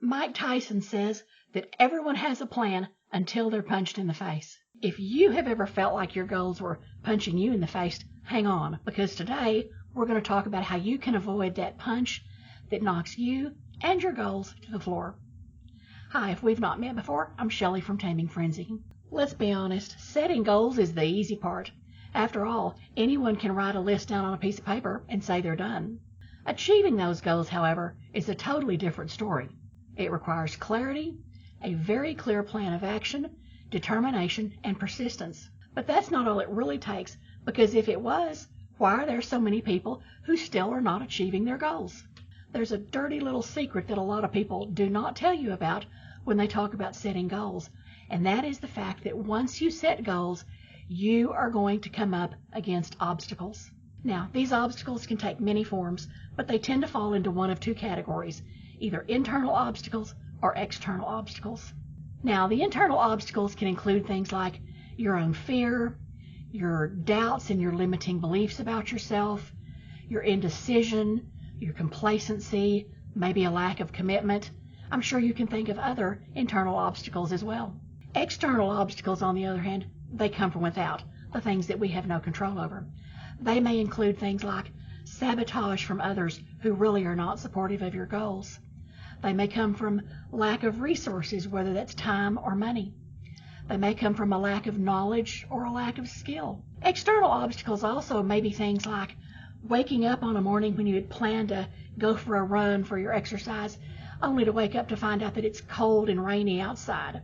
Mike Tyson says that everyone has a plan until they're punched in the face. If you have ever felt like your goals were punching you in the face, hang on, because today we're going to talk about how you can avoid that punch that knocks you and your goals to the floor. Hi, if we've not met before, I'm Shelley from Taming Frenzy. Let's be honest, setting goals is the easy part. After all, anyone can write a list down on a piece of paper and say they're done. Achieving those goals, however, is a totally different story. It requires clarity, a very clear plan of action, determination, and persistence. But that's not all it really takes, because if it was, why are there so many people who still are not achieving their goals? There's a dirty little secret that a lot of people do not tell you about when they talk about setting goals, and that is the fact that once you set goals, you are going to come up against obstacles. Now, these obstacles can take many forms, but they tend to fall into one of two categories, either internal obstacles or external obstacles. Now, the internal obstacles can include things like your own fear, your doubts and your limiting beliefs about yourself, your indecision, your complacency, maybe a lack of commitment. I'm sure you can think of other internal obstacles as well. External obstacles, on the other hand, they come from without, the things that we have no control over. They may include things like sabotage from others who really are not supportive of your goals. They may come from lack of resources, whether that's time or money. They may come from a lack of knowledge or a lack of skill. External obstacles also may be things like waking up on a morning when you had planned to go for a run for your exercise, only to wake up to find out that it's cold and rainy outside.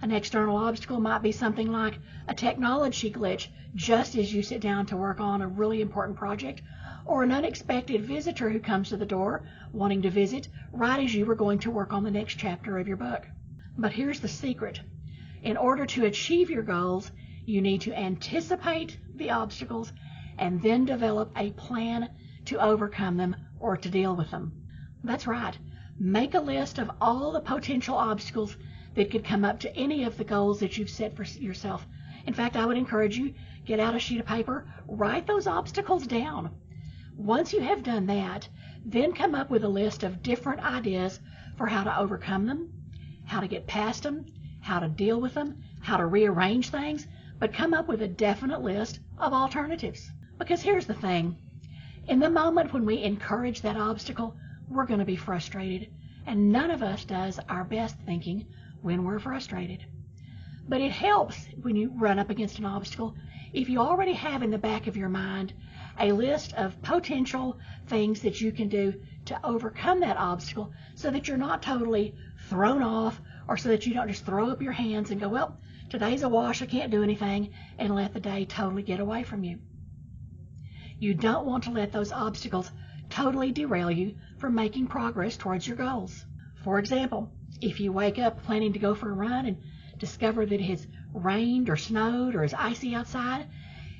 An external obstacle might be something like a technology glitch just as you sit down to work on a really important project, or an unexpected visitor who comes to the door wanting to visit right as you were going to work on the next chapter of your book. But here's the secret. In order to achieve your goals, you need to anticipate the obstacles and then develop a plan to overcome them or to deal with them. That's right. Make a list of all the potential obstacles that could come up to any of the goals that you've set for yourself. In fact, I would encourage you, get out a sheet of paper, write those obstacles down. Once you have done that, then come up with a list of different ideas for how to overcome them, how to get past them, how to deal with them, how to rearrange things, but come up with a definite list of alternatives. Because here's the thing, in the moment when we encourage that obstacle, we're going to be frustrated, and none of us does our best thinking when we're frustrated. But it helps when you run up against an obstacle if you already have in the back of your mind a list of potential things that you can do to overcome that obstacle so that you're not totally thrown off, or so that you don't just throw up your hands and go, well, today's a wash, I can't do anything, and let the day totally get away from you. You don't want to let those obstacles totally derail you from making progress towards your goals. For example, if you wake up planning to go for a run and discover that it has rained or snowed or is icy outside,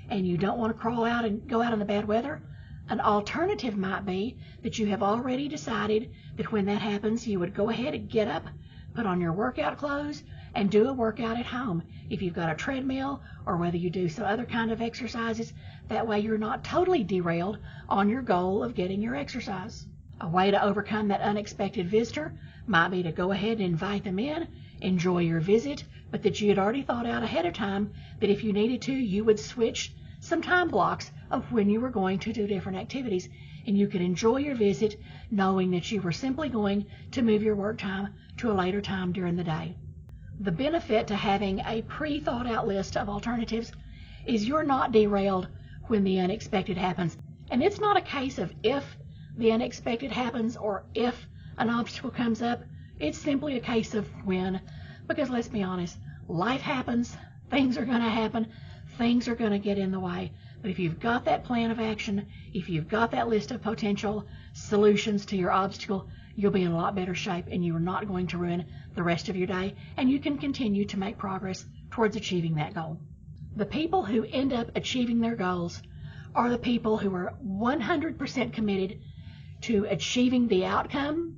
and you don't want to crawl out and go out in the bad weather, an alternative might be that you have already decided that when that happens, you would go ahead and get up, put on your workout clothes, and do a workout at home. If you've got a treadmill, or whether you do some other kind of exercises, that way you're not totally derailed on your goal of getting your exercise. A way to overcome that unexpected visitor might be to go ahead and invite them in, enjoy your visit, but that you had already thought out ahead of time that if you needed to, you would switch some time blocks of when you were going to do different activities, and you could enjoy your visit knowing that you were simply going to move your work time to a later time during the day. The benefit to having a pre-thought out list of alternatives is you're not derailed when the unexpected happens. And it's not a case of if the unexpected happens or if an obstacle comes up. It's simply a case of when. Because let's be honest, life happens, things are going to happen, things are going to get in the way. But if you've got that plan of action, if you've got that list of potential solutions to your obstacle, you'll be in a lot better shape, and you are not going to ruin the rest of your day, and you can continue to make progress towards achieving that goal. The people who end up achieving their goals are the people who are 100% committed to achieving the outcome,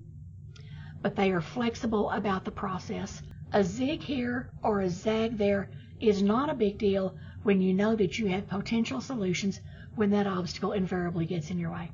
but they are flexible about the process. A zig here or a zag there is not a big deal when you know that you have potential solutions when that obstacle invariably gets in your way.